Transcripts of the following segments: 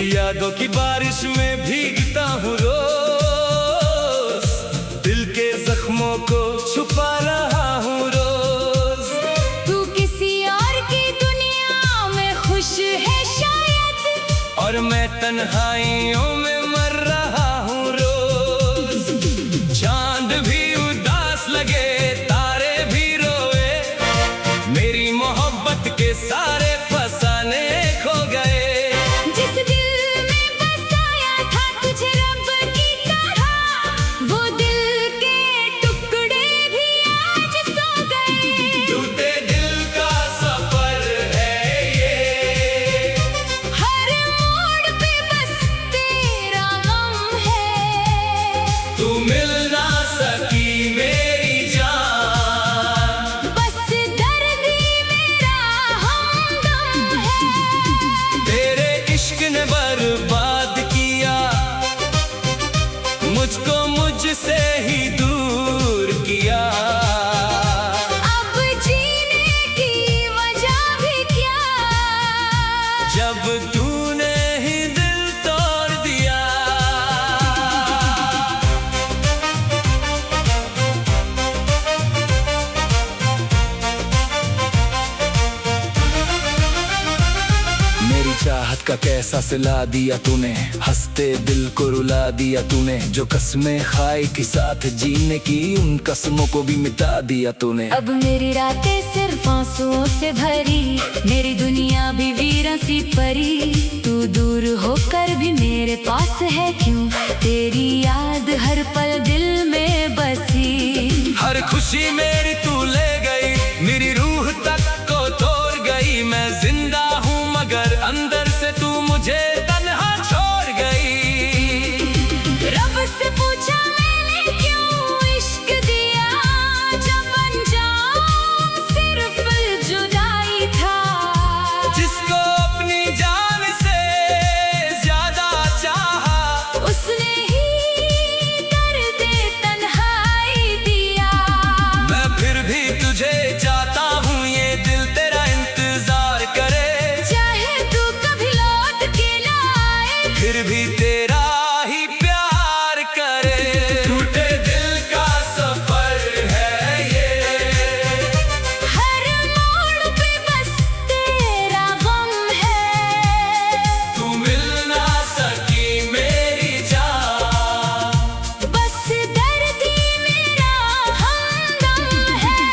यादों की बारिश में भीगता हूँ रोज, दिल के जख्मों को छुपा रहा हूँ रोज। तू किसी और की दुनिया में खुश है शायद, और मैं तन्हाइयों में मर रहा हूँ रोज। चांद भी उदास लगे, तारे भी रोए, मेरी मोहब्बत के सारे फसाने खो गए। जिस दिल में बसाया था तुझे रब की तरह, वो दिल के टुकड़े भी आज सो गए। टूटे दिल का सफर है ये, हर मोड़ पे बस तेरा गम है। तू मिल ना सकी मेरी जान, बस दर्द ही मेरा हमदम है। तेरे इश्क ने बर्बाद किया मुझको, मुझसे ही दूर किया। अब जीने की वजह भी क्या, जब तूने ही दिल तोड़ दिया। मेरी चाहत का कैसा सिला दिया तूने, हंसते दिल को रुला दिया तूने। जो कसमें खाई की साथ जीने की, उन कसमों को भी मिटा दिया तूने। अब मेरी रातें सिर्फ आंसुओं से भरी, मेरी दुनिया भी वीरां सी परी। तू दूर होकर भी मेरे पास है क्यों, तेरी याद हर पल दिल में बसी। हर खुशी मेरी तू ले गई, मेरी रूह तक को तोड़ गई। मैं जिंदा हूँ मगर अंदर से तू मुझे तन्हा छोड़ गई। रब से पूछा मैंने क्यों इश्क दिया, जब अंजाम सिर्फ जुदाई था। जिसको अपनी जान से ज्यादा चाहा, उसने ही दर्द तन्हाई दिया। मैं फिर भी तुझे चाहता हूँ, ये दिल तेरा इंतजार करे। चाहे तू कभी लौट के ना आए, फिर भी तेरा ही प्यार करे। टूटे दिल का सफर है ये, हर मोड़ पे बस तेरा गम है। तू मिल ना सकी मेरी जान, बस दर्द ही मेरा हमदम है।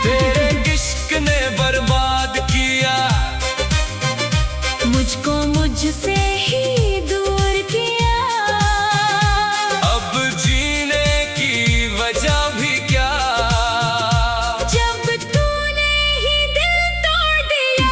तेरे इश्क ने बर्बाद किया मुझको मुझसे ही दूर किया। अब जीने की वजह भी क्या, जब तूने ही दिल तोड़ दिया।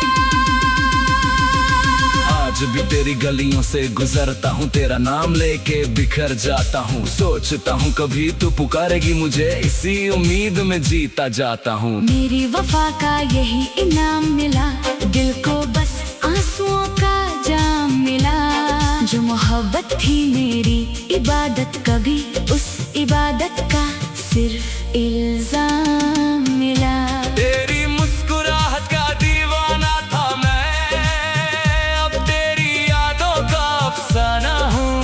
आज भी तेरी गलियों से गुजरता हूँ, तेरा नाम लेके बिखर जाता हूँ। सोचता हूँ कभी तू पुकारेगी मुझे, इसी उम्मीद में जीता जाता हूँ। मेरी वफा का यही इनाम मिला, दिल को बस आंसुओं का जाम मिला। जो मोहब्बत थी मेरी इबादत, कभी उस इबादत का सिर्फ इल्जाम मिला। तेरी मुस्कुराहट का दीवाना था मैं, अब तेरी यादों का अफसाना हूँ।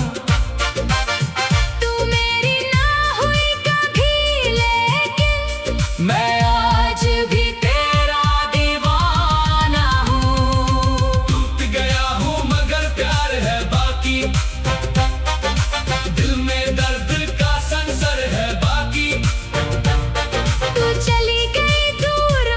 तू मेरी ना हुई कभी, लेकिन मैं आज भी तेरा दीवाना हूँ। टूट गया हूँ मगर प्यार है बाकी, दिल में दर्द का संसर है बाकी। तू चली गई दूर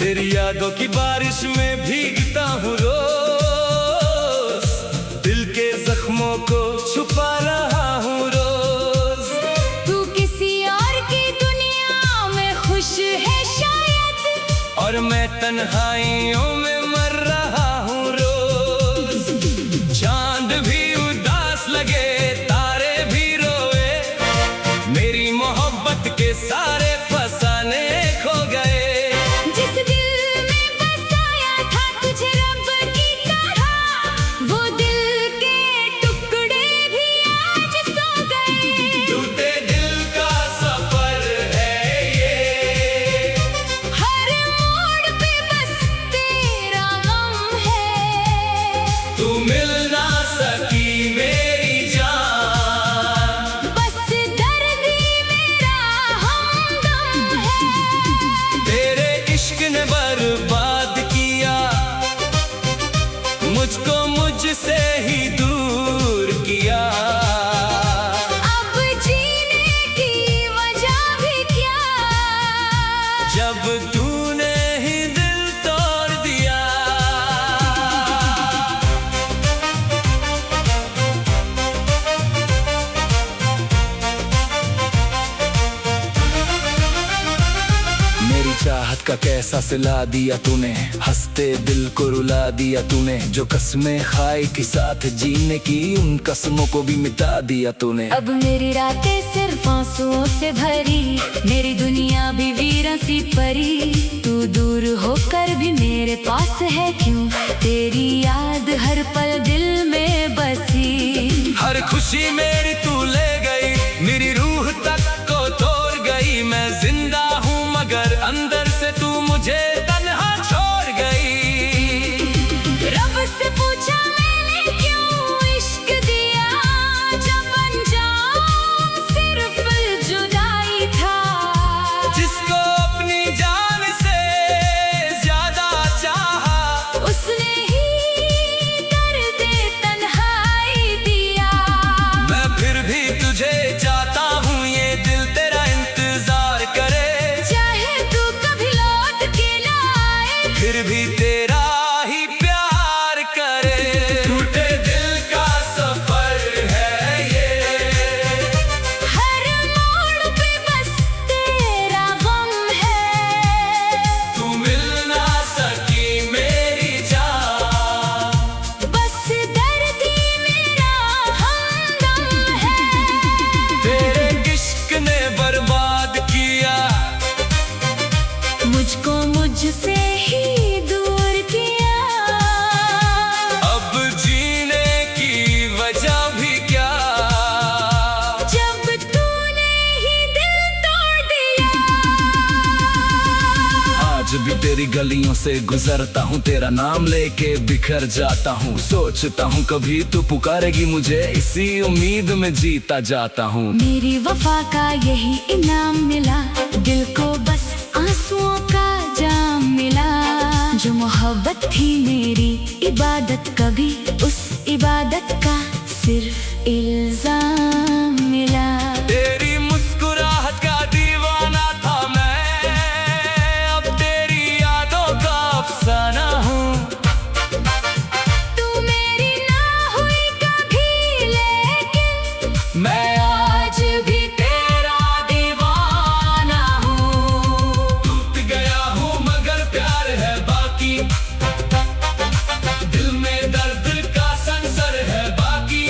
तेरी यादों की बारिश में भीगता हूँ रोज, दिल के जख्मों को छुपा रहा हूँ रोज। तू किसी और की दुनिया में खुश है शायद, और मैं तन्हाइयों में मर रहा हूँ रोज। चांद भी उदास लगे, तारे भी रोए, मेरी मोहब्बत के सारे फसाने खो गए। जिस दिल में बसाया था तुझे रब की तरह, वो दिल के टुकड़े भी आज सो गए। टूटे दिल का सफर है ये, हर मोड़ पे बस तेरा गम है। तू मिल ना सकी मेरी जान, बस दर्द ही मेरा हमदम है। तेरे इश्क ने बर्बाद किया मुझको, मुझसे ही दूर किया। अब जीने की वजह भी क्या, जब तूने ही दिल तोड़ दिया। मेरी चाहत का कैसा सिला दिया तूने, हंसते दिल को रुला दिया तूने। जो कसमें खाई की साथ जीने की, उन कसमों को भी मिटा दिया तूने। अब मेरी रातें सिर्फ आंसुओं से भरी, मेरी दुनिया भी वीरान सी परी। तू दूर होकर भी मेरे पास है क्यों, तेरी याद हर पल दिल में बसी। हर खुशी मेरी तू ले गई, मेरी रूह तक को तोड़ गई। मैं जिंदा हूँ मगर अंदर से तू मुझे तन्हा छोड़ गई। रब से पूछा मैंने क्यों इश्क दिया, जब अंजाम सिर्फ जुदाई था। जिसको अपनी जान से ज्यादा चाहा, उसने ही दर्द तन्हाई दिया। मैं फिर भी तुझे चाहता हूँ, ये दिल तेरा इंतजार करे। चाहे तू कभी लौट के ना आए, फिर भी तेरा ही प्यार करे। टूटे दिल का सफर है ये, हर मोड़ पे बस तेरा गम है। तू मिल ना सकी मेरी जान, बस दर्द ही मेरा हमदम है। तेरे इश्क ने बर्बाद किया मुझको मुझसे ही दूर किया। अब जीने की वजह भी क्या, जब तूने ही दिल तोड़ दिया। आज भी तेरी गलियों से गुजरता हूँ, तेरा नाम लेके बिखर जाता हूँ। सोचता हूँ कभी तू पुकारेगी मुझे, इसी उम्मीद में जीता जाता हूँ। मेरी वफा का यही इनाम मिला, दिल को बस आंसुओं का जाम मिला। जो मोहब्बत थी मेरी इबादत, कभी उस इबादत का सिर्फ इल्जाम मिला। तेरी मुस्कुराहट का दीवाना था मैं, अब तेरी यादों का अफसाना हूँ। तू मेरी ना हुई कभी लेकिन, मैं आज भी तेरा दीवाना हूँ। टूट गया हूँ मगर प्यार है बाकी, दिल में दर्द का संसर है बाकी।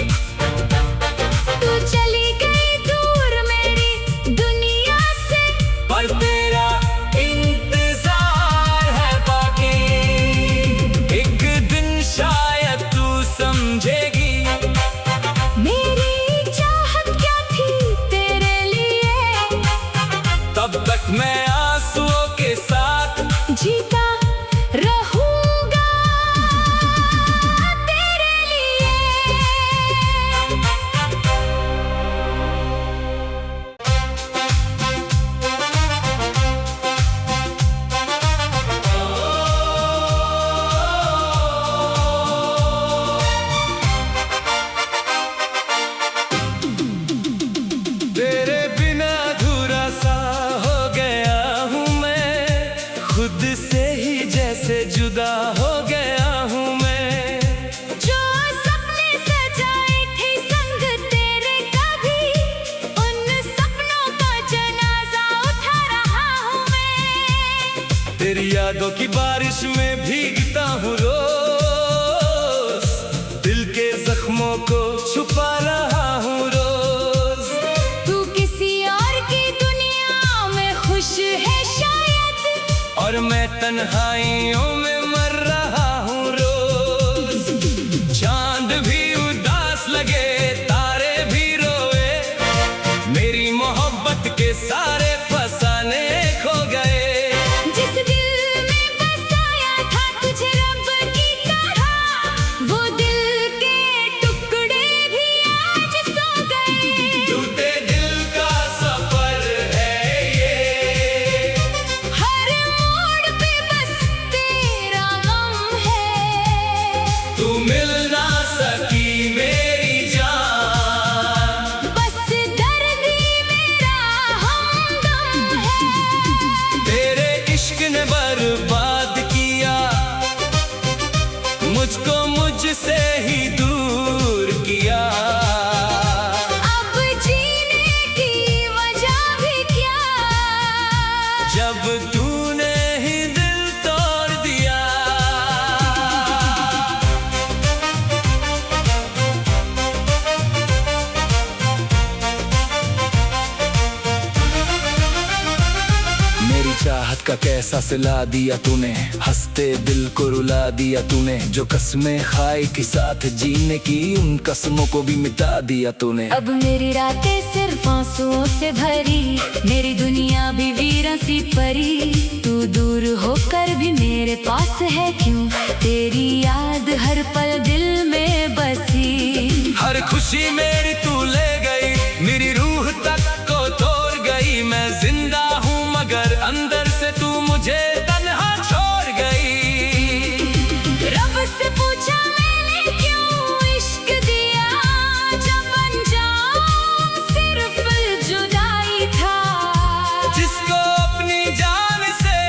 तेरी यादों की बारिश में भीगता हूँ रोज, दिल के जख्मों को छुपा रहा हूँ रोज। तू किसी और की दुनिया में खुश है शायद, और मैं तन्हाइयों में मर रहा हूँ रोज। चांद भी उदास लगे, तारे भी रोए, मेरी मोहब्बत के सारे फसाने खो गए। जिस दिल में बसाया था तुझे रब की तरह, वो दिल के टुकड़े भी आज सो गए। टूटे दिल का सफर है ये, हर मोड़ पे बस तेरा गम है। तू मिल ना सकी मेरी जान, बस दर्द ही मेरा हमदम है। तेरे इश्क ने बर्बाद किया मुझको, मुझसे ही दूर किया। अब जीने की वजह भी क्या, जब तूने ही दिल तोड़ दिया। मेरी चाहत का कैसा सिला दिया तूने, हंसते दिल को रुला दिया तूने। जो कसमें खाई की साथ जीने की, उन कसमों को भी मिटा दिया तूने। अब मेरी रातें सिर्फ आंसुओं से भरी, मेरी दुनिया भी वीरान सी परी। तू दूर होकर भी मेरे पास है क्यों, तेरी याद हर पल दिल में बसी। हर खुशी मेरी तू ले गई, मेरी रूह तक को तोड़ गई। मैं जिंदा हूँ मगर अंदर से तू मुझे तन्हा छोड़ गई। रब से पूछा मैंने क्यों इश्क दिया, जब अंजाम सिर्फ जुदाई था। जिसको अपनी जान से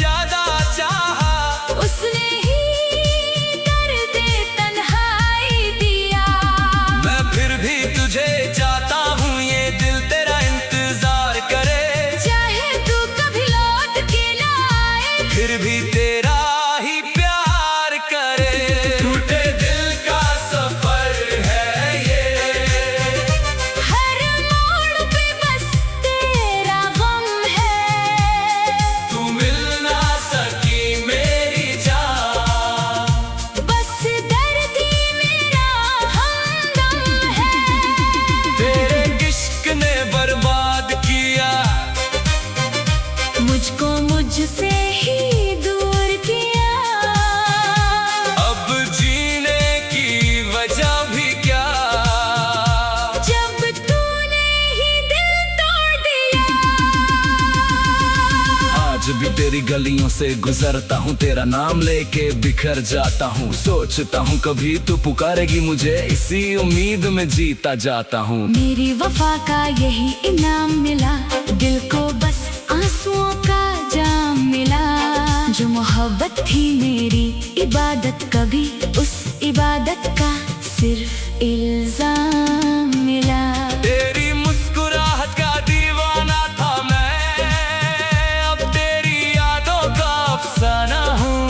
ज्यादा चाहा, उसने ही दर्द तन्हाई दिया। मैं फिर भी तुझे चाहता हूँ, ये दिल तेरा इंतजार करे। चाहे तू कभी लौट के ना आए, फिर भी तेरा ही प्यार करे। टूटे दिल का सफर है ये, हर मोड़ पे बस तेरा गम है। तू मिल ना सकी मेरी जान, बस दर्द ही मेरा हमदम है। तेरे इश्क ने बर्बाद किया मुझको मुझसे ही दूर किया। अब जीने की वजह भी क्या, जब तूने ही दिल तोड़ दिया। आज भी तेरी गलियों से गुजरता हूँ, तेरा नाम लेके बिखर जाता हूँ। सोचता हूँ कभी तू पुकारेगी मुझे, इसी उम्मीद में जीता जाता हूँ। मेरी वफा का यही इनाम मिला, दिल को बस आंसुओं का जाम मिला। जो मोहब्बत थी मेरी इबादत, कभी उस इबादत का सिर्फ इल्जाम मिला। तेरी मुस्कुराहट का दीवाना था मैं, अब तेरी यादों का अफसाना हूँ।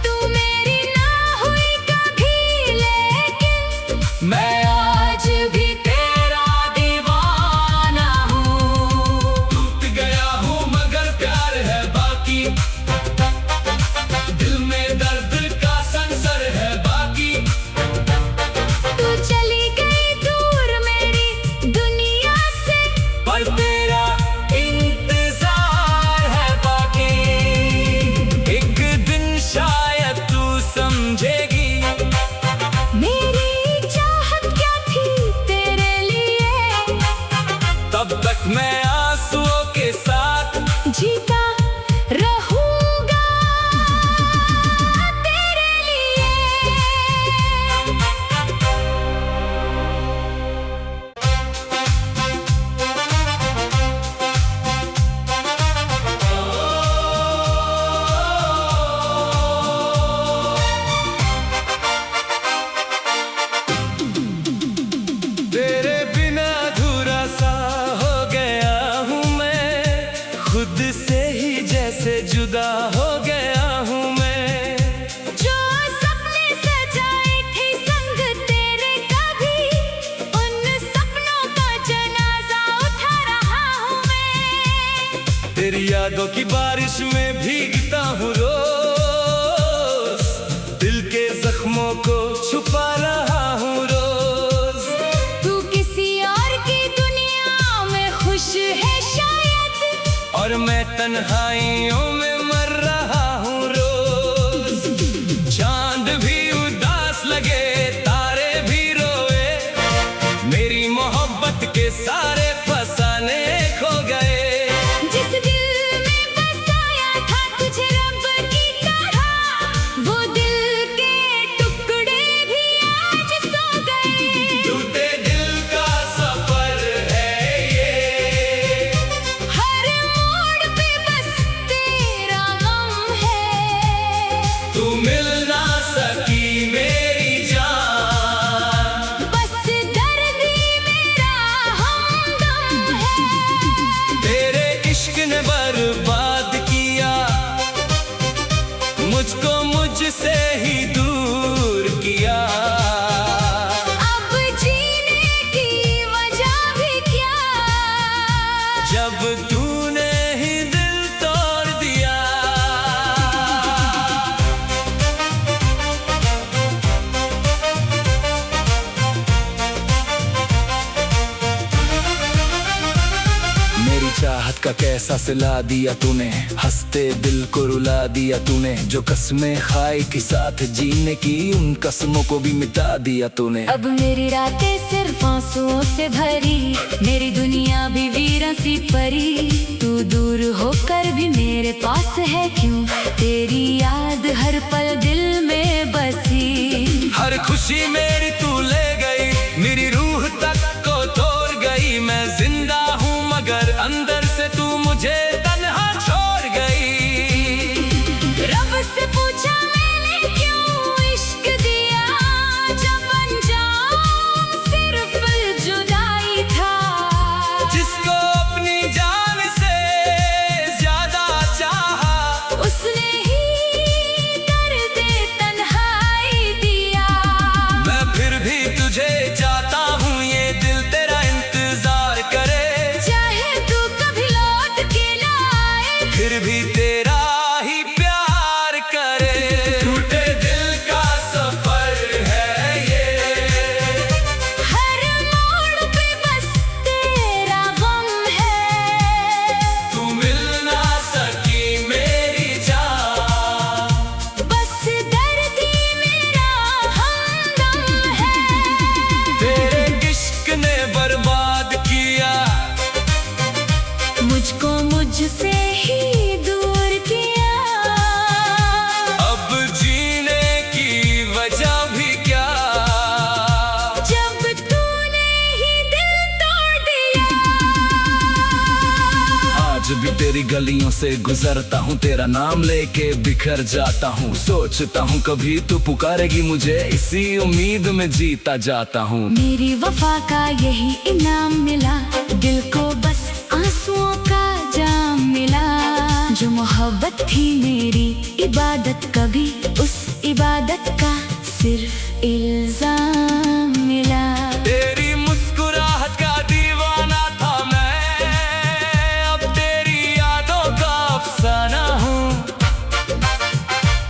तू मेरी ना हुई कभी लेकिन, मैं आज भी तेरा दीवाना हूँ। टूट गया हूँ मगर प्यार है बाकी, दिल में दर्द का संसर है बाकी। तू चली गई दूर मेरी दुनिया से, पर तेरा इंतजार है बाकी। एक दिन शायद तू समझेगी, मेरी चाहत क्या थी तेरे लिए। तब तक मैं आंसुओं के साथ जीता रहूंगा तेरे लिए। तेरे बिना अधूरा सा हो गया से जुदा हो गया हूँ मैं। जो सपने सजाए थे संग तेरे कभी, उन सपनों का जनाजा उठा रहा हूँ मैं। तेरी यादों की बारिश में भीगता हूँ रोज, दिल के जख्मों को छुपा रहा हूँ रोज। तू किसी और की दुनिया में खुश है शायद, और मैं तन्हाइयों में मर रहा हूँ रोज। चांद भी उदास लगे, तारे भी रोए, मेरी मोहब्बत के सारे फसाने खो गए। जिस दिल में बसाया था तुझे रब की तरह, वो दिल के टुकड़े भी आज सो गए। टूटे दिल का सफर है ये, हर मोड़ पे बस तेरा गम है। तू मिल ना सकी मेरी जान, बस दर्द ही मेरा हमदम है। तेरे इश्क ने बर्बाद किया मुझको, मुझसे ही दूर किया। अब जीने की वजह भी क्या, जब तूने ही दिल तोड़ दिया। मेरी चाहत का कैसा सिला दिया तूने, हंसते दिल को रुला दिया तूने। जो कसमें खाई की साथ जीने की, उन कसमों को भी मिटा दिया तूने। अब मेरी रातें सिर्फ आंसुओं से भरी, मेरी दुनिया भी वीरान सी परी। तू दूर होकर भी मेरे पास है क्यों, तेरी याद हर पल दिल में बसी। हर खुशी मेरी तू ले गई, मेरी रूह तक को तोड़ गई। मैं जिंदा हूँ मगर अंदर से तू मुझे तन्हा छोड़ गई। रब से पूछा मैंने क्यों इश्क दिया, जब अंजाम सिर्फ जुदाई था। जिसको अपनी जान से ज्यादा चाहा, उसने ही दर्द तन्हाई दिया। मैं फिर भी तुझे चाहता हूँ, ये दिल तेरा इंतजार करे। चाहे तू कभी लौट के ना आए, फिर भी तेरा ही प्यार करे। टूटे दिल का सफर है ये, हर मोड़ पे बस तेरा गम है। तू मिल ना सकी मेरी जान, बस दर्द ही मेरा हमदम है। तेरे इश्क ने बर्बाद किया मुझको मुझसे ही दूर किया। अब जीने की वजह भी क्या, जब तूने ही दिल तोड़ दिया। आज भी तेरी गलियों से गुजरता हूँ, तेरा नाम लेके बिखर जाता हूँ। सोचता हूँ कभी तू पुकारेगी मुझे, इसी उम्मीद में जीता जाता हूँ। मेरी वफा का यही इनाम मिला, दिल को बस आंसुओं का जाम मिला। जो मोहब्बत थी मेरी इबादत, कभी उस इबादत का सिर्फ इल्जाम मिला। तेरी मुस्कुराहट का दीवाना था मैं, अब तेरी यादों का अफसाना हूँ।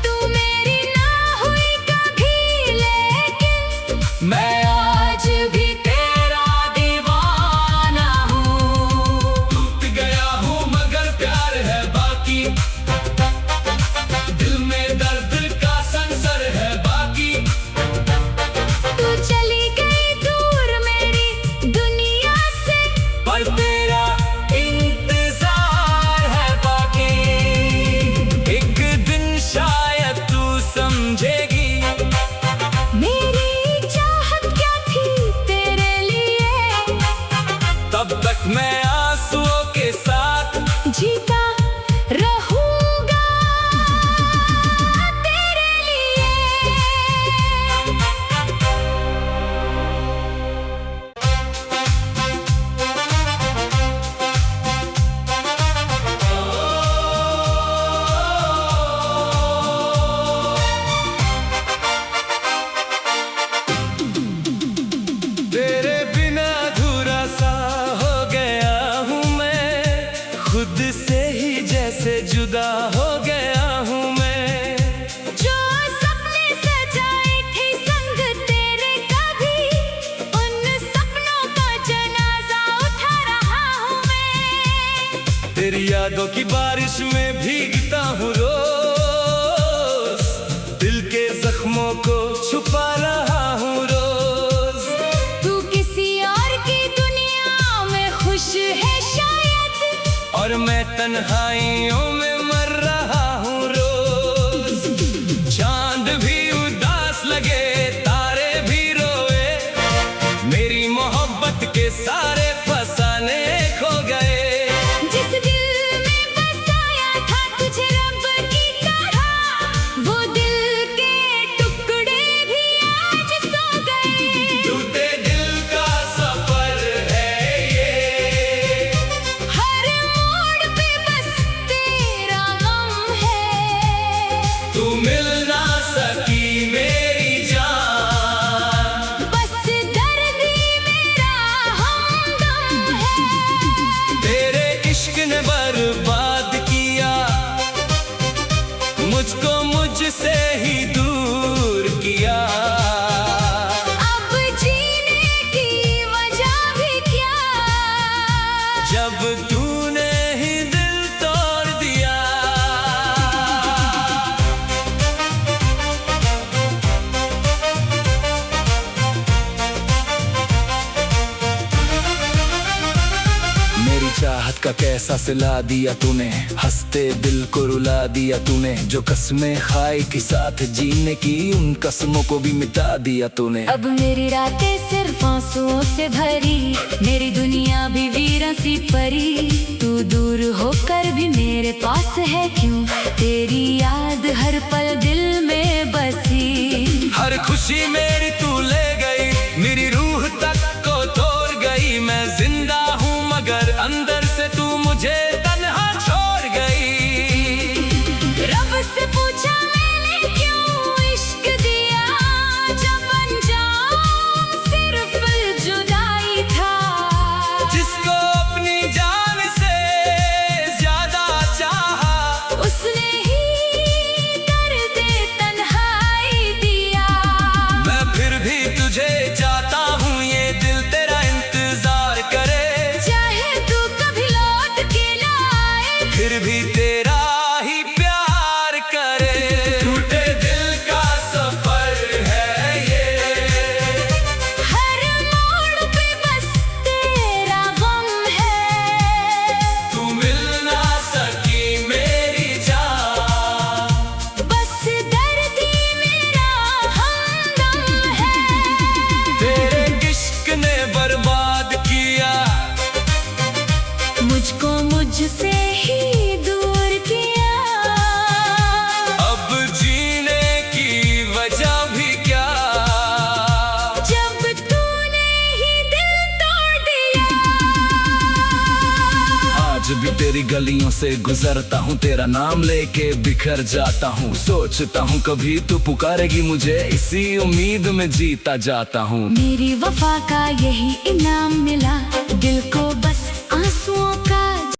तू मेरी ना हुई कभी लेकिन, मैं आज भी तेरा दीवाना हूँ। टूट गया हूँ मगर प्यार है बाकी, दिल में दर्द का संसर है बाकी। खुद से ही जैसे जुदा हो गया हूँ मैं। जो सपने सजाए थे संग तेरे कभी, उन सपनों का जनाजा उठा रहा हूँ मैं। तेरी यादों की बारिश में भीगता हूँ रोज, दिल के जख्मों को छुपा रहा हूँ रोज। तू किसी और की दुनिया में खुश है शायद, और मैं तन्हाइयों में मर रहा हूँ रोज। चांद भी उदास लगे, तारे भी रोए, मेरी मोहब्बत के सारे फसाने खो गए। जिस दिल में बसाया था तुझे रब की तरह, वो दिल के टुकड़े भी आज सो गए। टूटे दिल का सफर है ये, हर मोड़ पे बस तेरा गम है। तू मिल ना सकी मेरी जान, बस दर्द ही मेरा हमदम है। तेरे इश्क ने बर्बाद किया मुझको, मुझसे ही दूर किया। अब जीने की वजह भी क्या, जब तूने ही दिल तोड़ दिया। मेरी चाहत का कैसा सिला दिया तूने, हंसते दिल को रुला दिया तूने। जो कसमें खाई की साथ जीने की, उन कसमों को भी मिटा दिया तूने। अब मेरी रातें सिर्फ आंसुओं से भरी, मेरी दुनिया भी वीरान सी परी। तू दूर होकर भी मेरे पास है क्यों, तेरी याद हर पल दिल में बसी। हर खुशी मेरी तू ले गई, मेरी रूह तक को तोड़ गई। मैं जिंदा हूँ मगर अंदर से तू मुझे तन्हा छोड़ गई। रब से पूछा मैंने क्यों इश्क दिया, जब अंजाम सिर्फ जुदाई था। जिसको अपनी जान से ज्यादा चाहा, उसने ही दर्द तन्हाई दिया। मैं फिर भी तुझे चाहता हूँ, ये दिल तेरा इंतजार करे। चाहे तू कभी लौट के ना आए, फिर भी तेरा ही प्यार करे। टूटे दिल का सफर है ये, हर मोड़ पे बस तेरा गम है। तू मिल ना सकी मेरी जान, बस दर्द ही मेरा हमदम है। तेरे इश्क ने बर्बाद किया मुझको मुझसे ही दूर किया। अब जीने की वजह भी क्या, जब तूने ही दिल तोड़ दिया। आज भी तेरी गलियों से गुजरता हूँ, तेरा नाम लेके बिखर जाता हूँ। सोचता हूँ कभी तू पुकारेगी मुझे, इसी उम्मीद में जीता जाता हूँ। मेरी वफा का यही इनाम मिला, दिल को बस आंसुओं